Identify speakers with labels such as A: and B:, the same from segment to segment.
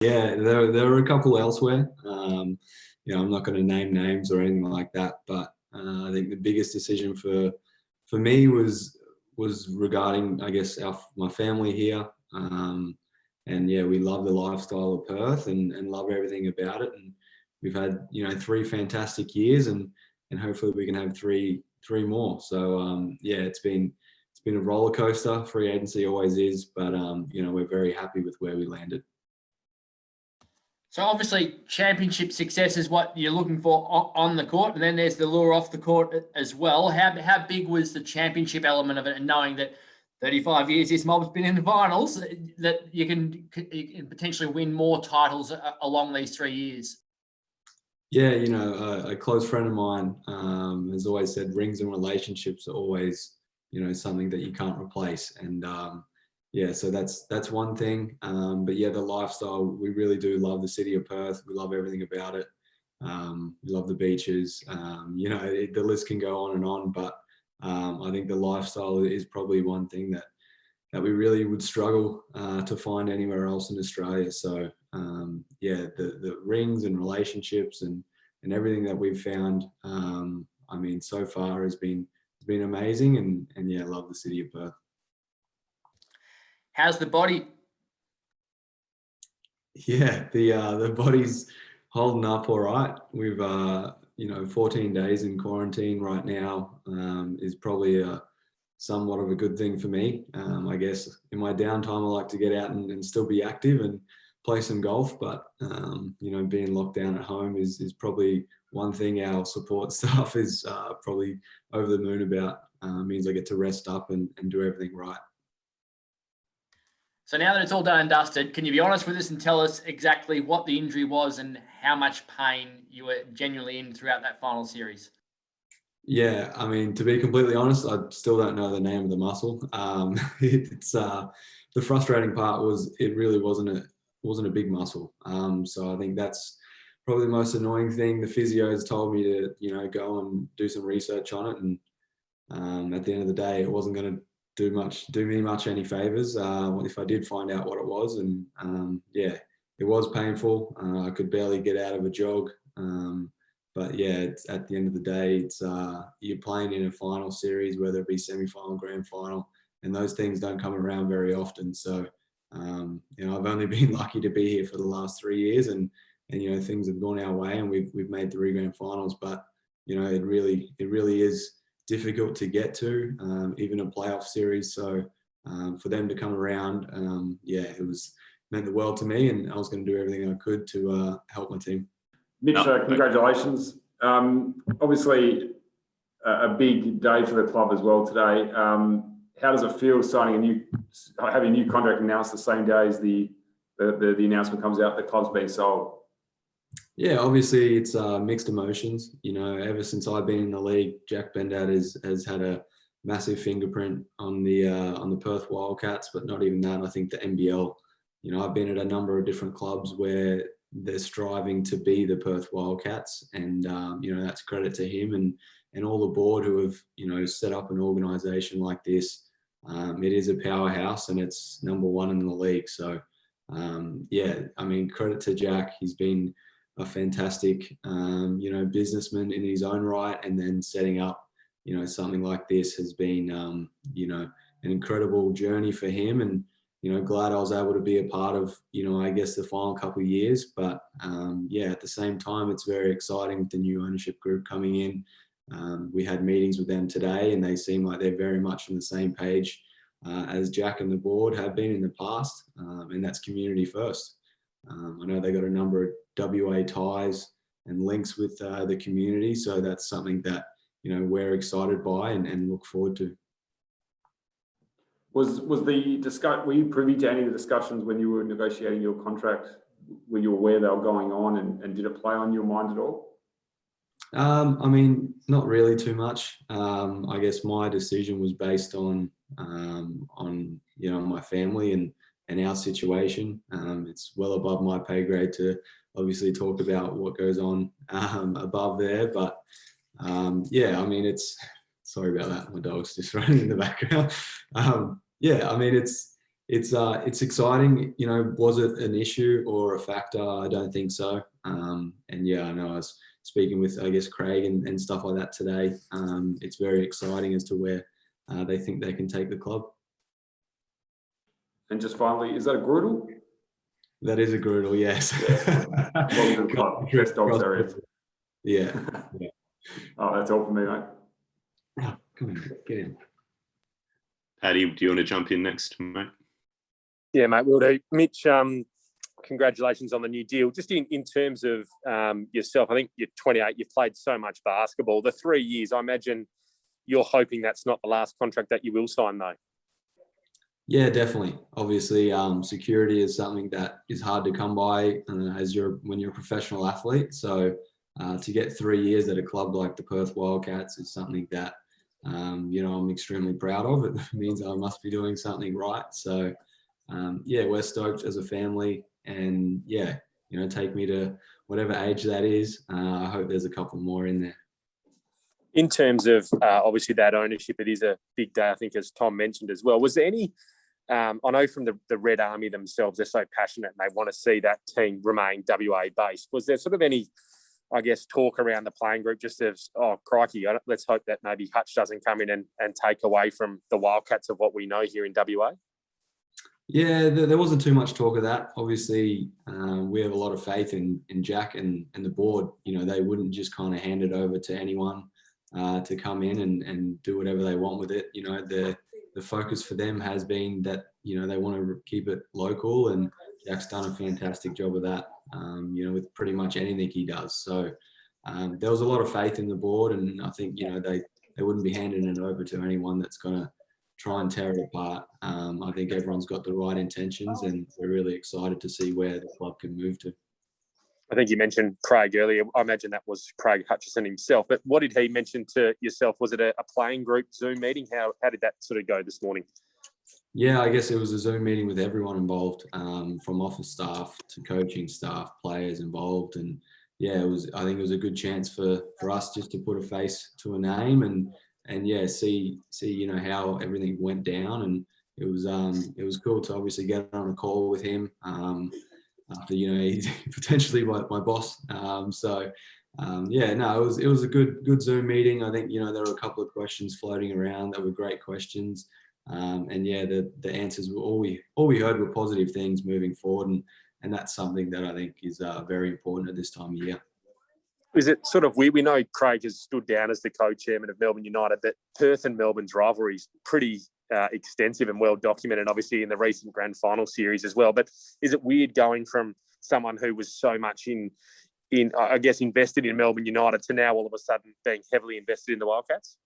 A: Yeah, there were a couple elsewhere. I'm not going to name names or anything like that, but I think the biggest decision for me was regarding, I guess, my family here. And yeah, we love the lifestyle of Perth and love everything about it. And we've had 3 fantastic years, and hopefully we can have three more. So yeah, it's been a roller coaster. Free agency always is, but we're very happy with where we landed.
B: So obviously, championship success is what you're looking for on the court, and then there's the lure off the court as well. How big was the championship element of it, and knowing that 35 years this mob's been in the finals, that you can potentially win more titles along these 3 years?
A: Yeah, a close friend of mine has always said rings and relationships are always, something that you can't replace. And yeah, so that's one thing. But yeah, the lifestyle, we really do love the city of Perth. We love everything about it. We love the beaches. The list can go on and on, but I think the lifestyle is probably one thing that we really would struggle to find anywhere else in Australia. So yeah, the rings and relationships and everything that we've found, so far has been amazing, and yeah, I love the city of Perth.
B: How's the body?
A: Yeah, the body's holding up all right. We've 14 days in quarantine right now is probably somewhat of a good thing for me. I guess in my downtime, I like to get out and still be active and play some golf, but being locked down at home is probably one thing our support staff is probably over the moon about. Means I get to rest up and do everything right.
B: So now that it's all done and dusted, can you be honest with us and tell us exactly what the injury was and how much pain you were genuinely in throughout that final series?
A: Yeah, to be completely honest, I still don't know the name of the muscle. It's the frustrating part was it really wasn't a big muscle. So I think that's probably the most annoying thing. The physios told me to go and do some research on it, and at the end of the day, it wasn't going to do me much any favors if I did find out what it was. And yeah, it was painful. I could barely get out of a jog. But yeah, it's, at the end of the day, it's you're playing in a final series, whether it be semi-final, grand final, and those things don't come around very often. So I've only been lucky to be here for the last 3 years, and things have gone our way, and we've made 3 grand finals. But it really is difficult to get to, even a playoff series. So for them to come around, yeah, it meant the world to me, and I was going to do everything I could to help my team.
C: Mitch, congratulations. Obviously, a big day for the club as well today. How does it feel having a new contract announced the same day as the announcement comes out, the club's being sold?
A: Yeah, obviously it's mixed emotions. Ever since I've been in the league, Jack Bendad has had a massive fingerprint on the Perth Wildcats, but not even that. I think the NBL. I've been at a number of different clubs where they're striving to be the Perth Wildcats, and that's credit to him and all the board who have set up an organisation like this. It is a powerhouse, and it's number 1 in the league. So yeah, credit to Jack. He's been a fantastic, businessman in his own right, and then setting up, something like this has been, an incredible journey for him. And, glad I was able to be a part of, I guess the final couple of years. But yeah, at the same time, it's very exciting with the new ownership group coming in. We had meetings with them today, and they seem like they're very much on the same page as Jack and the board have been in the past, and that's community first. I know they got a number of WA ties and links with the community, so that's something that we're excited by and look forward to.
C: Were you privy to any of the discussions when you were negotiating your contract? Were you aware they were going on, and did it play on your mind at all?
A: Not really too much. I guess my decision was based on my family and our situation. It's well above my pay grade to obviously talk about what goes on above there. But yeah, sorry about that. My dog's just running in the background. Yeah, it's exciting. You know, was it an issue or a factor? I don't think so. And yeah, I know I was speaking with, I guess, Craig and stuff like that today. It's very exciting as to where they think they can take the club.
C: And just finally, is that a Grudel?
A: That is a Grudel, yes.
C: Welcome to the club. Best dog terrier.
A: Yeah. Yeah.
C: Oh, that's all for me, mate.
A: Oh, come on, get in.
D: Paddy, do you want to jump in next, mate?
E: Yeah, mate, will do. Mitch, congratulations on the new deal. Just in terms of yourself, I think you're 28, you've played so much basketball. The 3 years, I imagine you're hoping that's not the last contract that you will sign, though.
A: Yeah, definitely. Obviously, security is something that is hard to come by when you're a professional athlete. So to get 3 years at a club like the Perth Wildcats is something that, I'm extremely proud of. It means I must be doing something right. So, yeah, we're stoked as a family, and yeah, take me to whatever age that is. I hope there's a couple more in there.
E: In terms of obviously that ownership, it is a big day, I think, as Tom mentioned as well. Was there any, I know from the Red Army themselves, they're so passionate and they want to see that team remain WA based. Was there sort of any, I guess, talk around the playing group just as, oh, crikey, let's hope that maybe Hutch doesn't come in and take away from the Wildcats of what we know here in WA?
A: Yeah, there wasn't too much talk of that. Obviously, we have a lot of faith in Jack and the board. They wouldn't just kind of hand it over to anyone to come in and do whatever they want with it. The focus for them has been that, they want to keep it local, and Jack's done a fantastic job of that, with pretty much anything he does. So there was a lot of faith in the board, and I think, they wouldn't be handing it over to anyone that's going to try and tear it apart. I think everyone's got the right intentions, and we're really excited to see where the club can move to.
E: I think you mentioned Craig earlier. I imagine that was Craig Hutchison himself. But what did he mention to yourself? Was it a playing group Zoom meeting? How did that sort of go this morning?
A: Yeah, I guess it was a Zoom meeting with everyone involved, from office staff to coaching staff, players involved. And yeah, I think it was a good chance for us just to put a face to a name and yeah, see how everything went down. And it was cool to obviously get on a call with him. After he's potentially my boss, yeah, no, it was a good Zoom meeting. I think there were a couple of questions floating around that were great questions, and yeah, the answers were all we heard were positive things moving forward, and that's something that I think is very important at this time of year.
E: Is it sort of weird? We know Craig has stood down as the co-chairman of Melbourne United, but Perth and Melbourne's rivalry is pretty extensive and well documented, obviously in the recent grand final series as well. But is it weird going from someone who was so much in I guess invested in Melbourne United to now all of a sudden being heavily invested in the Wildcats?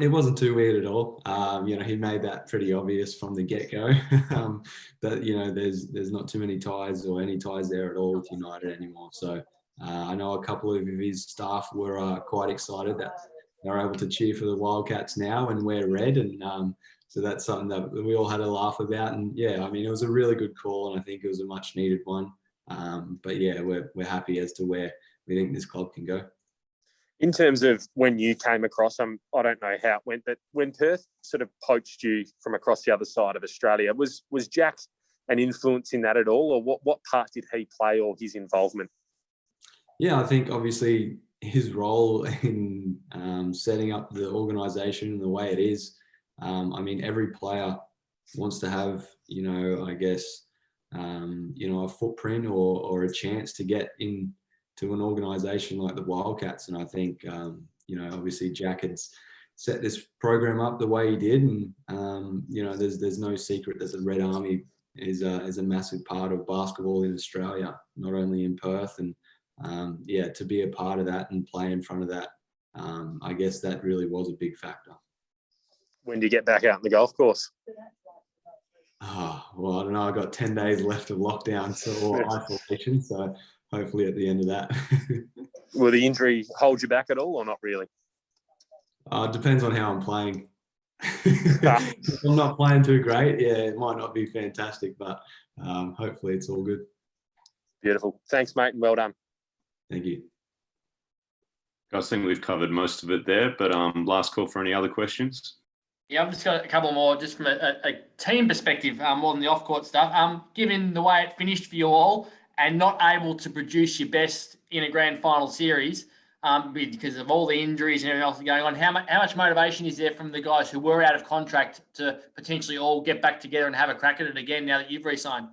A: It wasn't too weird at all. He made that pretty obvious from the get-go. But there's not too many ties or any ties there at all with United anymore. So I know a couple of his staff were quite excited that they're able to cheer for the Wildcats now and wear red, and so that's something that we all had a laugh about. And yeah, I mean, it was a really good call, and I think it was a much needed one. But yeah, we're happy as to where we think this club can go.
E: In terms of when you came across them, I don't know how it went, but when Perth sort of poached you from across the other side of Australia, was Jack an influence in that at all, or what part did he play, or his involvement?
A: Yeah, I think obviously his role in setting up the organisation and the way it is. I mean, every player wants to have, I guess, a footprint or a chance to get into an organisation like the Wildcats. And I think, obviously Jack had set this program up the way he did, and there's no secret that the Red Army is a massive part of basketball in Australia, not only in Perth. And to be a part of that and play in front of that, I guess that really was a big factor.
E: When do you get back out on the golf course?
A: Oh, well, I don't know. I've got 10 days left of lockdown or isolation, so hopefully at the end of that.
E: Will the injury hold you back at all or not really?
A: It depends on how I'm playing. If I'm not playing too great, yeah, it might not be fantastic, but hopefully it's all good.
E: Beautiful. Thanks, mate, and well done.
A: Thank you.
D: I think we've covered most of it there, but last call for any other questions.
B: Yeah, I've just got a couple more just from a team perspective, more than the off-court stuff. Given the way it finished for you all and not able to produce your best in a grand final series because of all the injuries and everything else going on, how much motivation is there from the guys who were out of contract to potentially all get back together and have a crack at it again now that you've re-signed?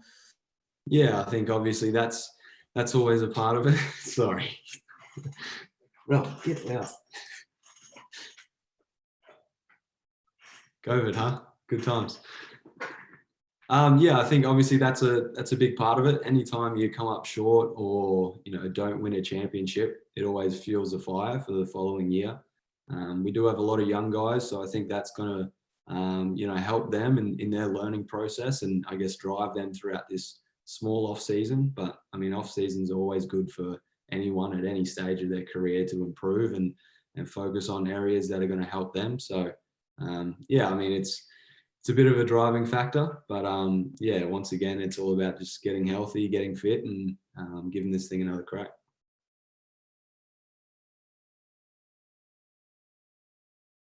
A: Yeah, I think obviously that's always a part of it. Sorry. Well, get out. COVID, huh? Good times. Yeah, I think obviously that's a big part of it. Anytime you come up short or don't win a championship, it always fuels a fire for the following year. We do have a lot of young guys, so I think that's going to help them in their learning process and I guess drive them throughout this small off season. But I mean, off season is always good for anyone at any stage of their career to improve and focus on areas that are going to help them. So yeah, I mean it's a bit of a driving factor, but yeah, once again, it's all about just getting healthy, getting fit, and giving this thing another crack.